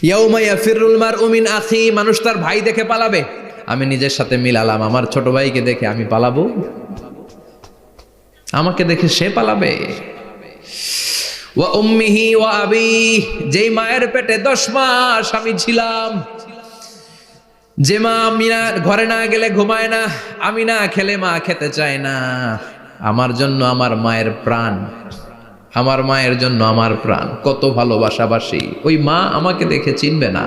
ইয়াউমা ইয়াফিরুল মারউ মিন আখি, মানুষ তার ভাই দেখে পালাবে। আমি নিজের সাথে মিলালাম, আমার ছোট ভাইকে দেখে আমি পালাবো? আমাকে দেখে সে পালাবে? ওয়া উম্মিহি ওয়া আবি, যেই মায়ের পেটে 10 মাস আমি ছিলাম, যে মা আমি না ঘরে না গেলে ঘুমায় না, আমি না খেলে মা খেতে চায় না, আমার জন্য আমার মায়ের প্রাণ, আমার মায়ের জন্য আমার প্রাণ, কত ভালোবাসাবাসী। ওই মা আমাকে দেখে চিনবে না,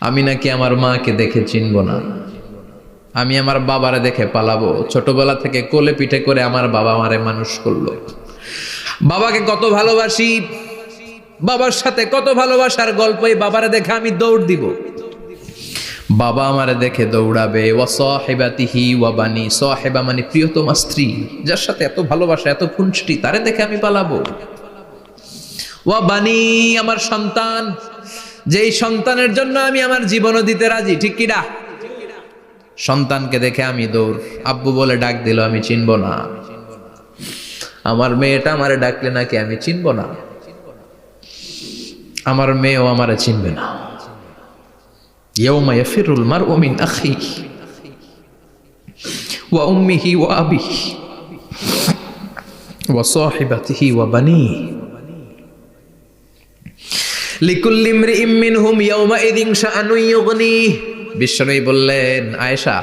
আমি নাকি আমার মাকে দেখে চিনব না। আমি আমার বাবারে দেখে পালাবো। ছোটবেলা থেকে কোলে পিঠে করে আমার বাবা আমারে মানুষ করলো, বাবাকে কত ভালোবাসি, বাবার সাথে কত ভালোবাসার গল্প, এই বাবারে দেখে আমি দৌড় দিব, বাবা আমারে দেখে দৌড়াবে। ওয়া সাহিবাতিহি ওয়া বানি, সাহিবা মানে প্রিয়তমা স্ত্রী, যার সাথে এত ভালোবাসা এত খুনসুটি, তারে দেখে আমি পালাবো। ওয়া বানি, আমার সন্তান, যেই সন্তানের জন্য আমি আমার জীবনও দিতে রাজি, ঠিক কি না? সন্তানকে দেখে আমি দৌড়। আব্বু বলে ডাক দিল, আমি চিনব না। আমার মেয়েটা আমারে ডাকলে নাকি আমি চিনব না, আমার মেয়েও আমারে চিনবে না। ইয়াউমা ইয়াফিরুল মারউ মিন আখিহি ওয়া উম্মিহি ওয়া আবিহি ওয়া সাহিবাতিহি ওয়া বানিহি লিকুল্লি ইমরিইম মিনহুম ইয়াউমাইযিন শাআনুন ইউগনিহি। বিশ্বনবী বললেন, আয়েশা,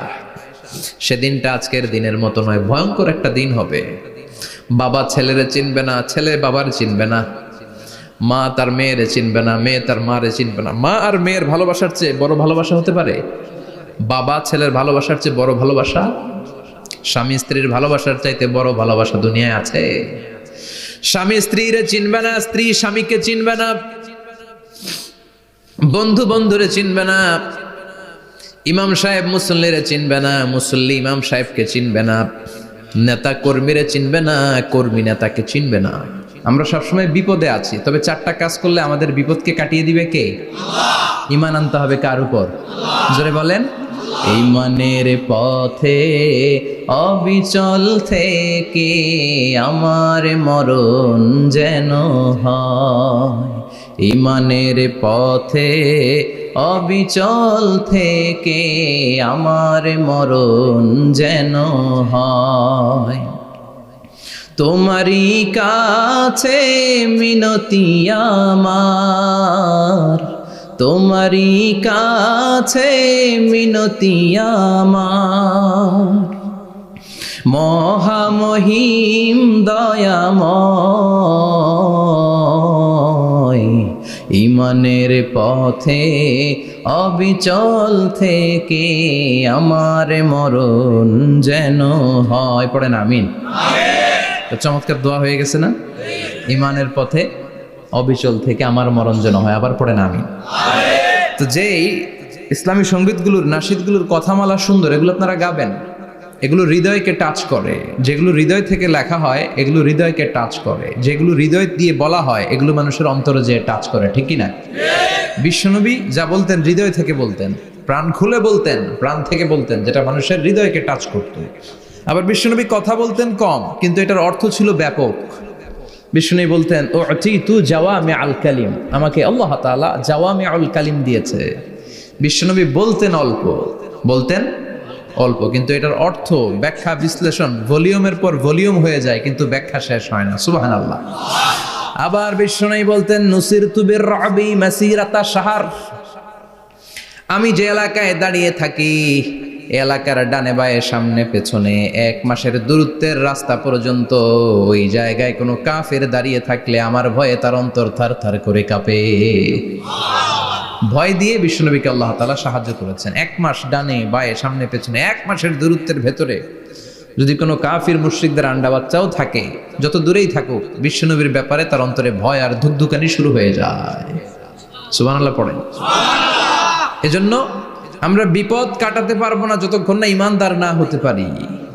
সেদিনটা আজকের দিনের মতো নয়, ভয়ঙ্কর একটা দিন হবে। বাবা ছেলেরে চিনবে না, ছেলে বাবার চিনবে না, মা তার মেয়েরে চিনবে না, মেয়ে তার মারে চিনবে না। মা আর মেয়ের ভালোবাসার চেয়ে বড় ভালোবাসা হতে পারে? বাবা ছেলের ভালোবাসার চেয়ে বড় ভালোবাসা? স্বামী স্ত্রীর ভালোবাসার চাইতে বড় ভালোবাসা দুনিয়ায় আছে? স্বামী স্ত্রীরে চিনবে না, স্ত্রী স্বামীকে চিনবে না, বন্ধু বন্ধুরে চিনবে না, ইমাম সাহেব মুসল্লিরে চিনবে না, মুসল্লি ইমাম সাহেবকে চিনবে না, নেতা কর্মীরে চিনবে না, কর্মী নেতাকে চিনবে না। আমরা সবসময় বিপদে আছি, তবে 4টা কাজ করলে আমাদের বিপদকে কাটিয়ে দিবে কে? আল্লাহ। ঈমান আনতে হবে কার উপর? জোরে বলেন। ঈমানের পথে অবিচল থেকে আমার মরণ যেন হয়, ঈমানের পথে অবিচল থেকে আমার মরণ যেন হয়। তোমারই কাছে মিনতি আমার, তোমারই কাছে মিনতি আমার, মহামহিম দয়াময়, ঈমানের পথে অবিচল থেকে আমার মরণ যেন হয়। পড়েন আমিন। চমৎকার দোয়া হয়ে গেছে না? ঈমানের পথে অবিচল থেকে আমার মরণ যেন হয়। আবার পড়েন আমিন। তো যেই ইসলামী সঙ্গীতগুলোর, নাশিদগুলোর কথামালা সুন্দর, এগুলো আপনারা গাবেন, এগুলো হৃদয়কে টাচ করে। যেগুলো হৃদয় থেকে লেখা হয় এগুলো হৃদয়কে টাচ করে, যেগুলো হৃদয় দিয়ে বলা হয় এগুলো মানুষের অন্তরে যে টাচ করে, ঠিক কি না? বিশ্বনবী যা বলতেন হৃদয় থেকে বলতেন, প্রাণ খুলে বলতেন, প্রাণ থেকে বলতেন, যেটা মানুষের হৃদয়কে টাচ করত। আবার বিশ্বনবী কথা বলতেন কম, কিন্তু এটার অর্থ ছিল ব্যাপক। বিশ্বনবী বলতেন, ও তু জাওয়ামি আল কালিম, আমাকে আল্লাহ তাআলা জাওয়ামি আল কালিম দিয়েছে। বিশ্বনবী বলতেন অল্প, বলতেন অল্প, কিন্তু এটার অর্থ, ব্যাখ্যা, বিশ্লেষণ ভলিউমের পর ভলিউম হয়ে যায়, কিন্তু ব্যাখ্যা শেষ হয় না। সুবহানাল্লাহ। আবার বিশ্বনবী বলতেন, নুসিরতু বির-রা'বি মাসিরাতা শাহর, আমি যে এলাকায় দাঁড়িয়ে থাকি এলাকার ডানে বায়ে সামনে পেছনে 1 মাসের দূরত্বের রাস্তা পর্যন্ত ওই জায়গায় কোনো কাফের দাঁড়িয়ে থাকলে আমার ভয়ে তার অন্তর থার থার করে কাঁপে। ভয় দিয়ে বিশ্বনবীকে আল্লাহ তাআলা সাহায্য করেছেন। 1 মাস ডানে বায়ে সামনে পেছনে 1 মাসের দূরত্বের ভেতরে যদি কোনো কাফির মুশরিকদের আন্ডা বাচ্চাও থাকে, যত দূরেই থাকুক, বিশ্বনবীর ব্যাপারে তার অন্তরে ভয় আর ধুকধুকানি শুরু হয়ে যায়। সুবহানাল্লাহ পড়েন। এজন্য আমরা বিপদ কাটাতে পারবো না যতক্ষণ না ঈমানদার না হতে পারি।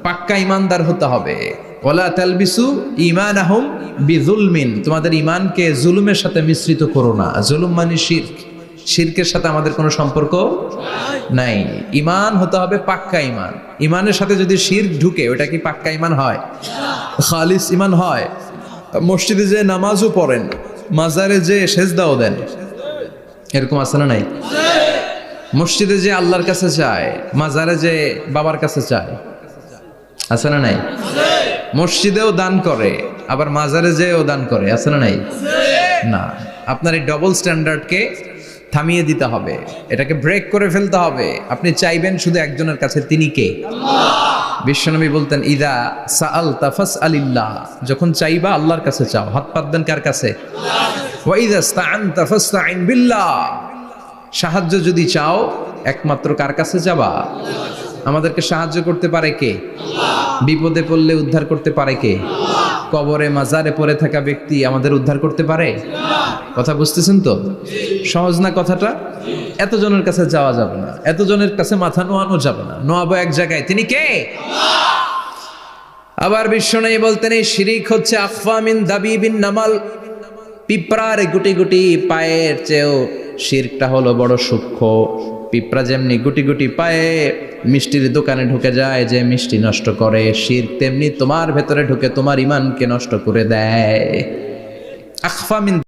পাক্কা ঈমানদার হতে হবে। ওয়ালা তালবিসু ঈমানাহুম বিযুলমিন, তোমাদের ঈমানকে জুলুমের সাথে মিশ্রিত করো না। জুলুম মানে শিরক, শিরকের সাথে আমাদের কোনো সম্পর্ক নাই। ঈমান হতে হবে পাক্কা ঈমান। ঈমানের সাথে যদি শিরক ঢুকে, ওটা কি পাক্কা ঈমান হয়? খালিস ঈমান হয়? মসজিদে যে নামাজও পড়েন, মাজারে যে সেজদাও দেন, এরকম আছে না নাই? মসজিদে যে আল্লাহর কাছে চায়, মাজারে যে বাবার কাছে চায়, আছে না নাই? মসজিদেও দান করে, আবার মাজারে যেও দান করে, আছে না নাই? না, আপনার এই ডবল স্ট্যান্ডার্ডকে থামিয়ে দিতে হবে, এটাকে ব্রেক করে ফেলতে হবে। আপনি চাইবেন শুধু একজনের কাছে, তিনি কে? বিশ্বনবী বলতেন, ইদা সাআলতা ফাসআলিল্লাহ, যখন চাইবা আল্লাহর কাছে চাও। হাত পাতবেন কার কাছে? ওয়া ইদা ইসতাআনতা ফাসতাইন বিল্লাহ, সাহায্য যদি চাও একমাত্র কার কাছে যাবা? আমাদেরকে সাহায্য করতে পারে কে? বিপদে পড়লে উদ্ধার করতে পারে কে? কবরে মাজারে পড়ে থাকা ব্যক্তি আমাদের উদ্ধার করতে পারে? কথা বুঝতেছেন তো? সহজ না কথাটা? এতজনের কাছে যাওয়া যাবে না, এতজনের কাছে মাথা নোয়ানো যাবে না, নোয়াবো এক জায়গায়, তিনি কে? আবার বিশ্বনবী বলতেন, এই শিরিক হচ্ছে আখফা মিন দাবিবিন নামাল, পিঁপড়ার গুটি গুটি পায়ের চেয়েও শিরকটা হলো বড় সূক্ষ্ম। পিঁপড়া যেমনি গুটি গুটি পায়ে মিষ্টির দোকানে ঢুকে যায়, যে মিষ্টি নষ্ট করে, শিরক তেমনি তোমার ভেতরে ঢুকে তোমার ঈমানকে নষ্ট করে দেয়। আখফা মিন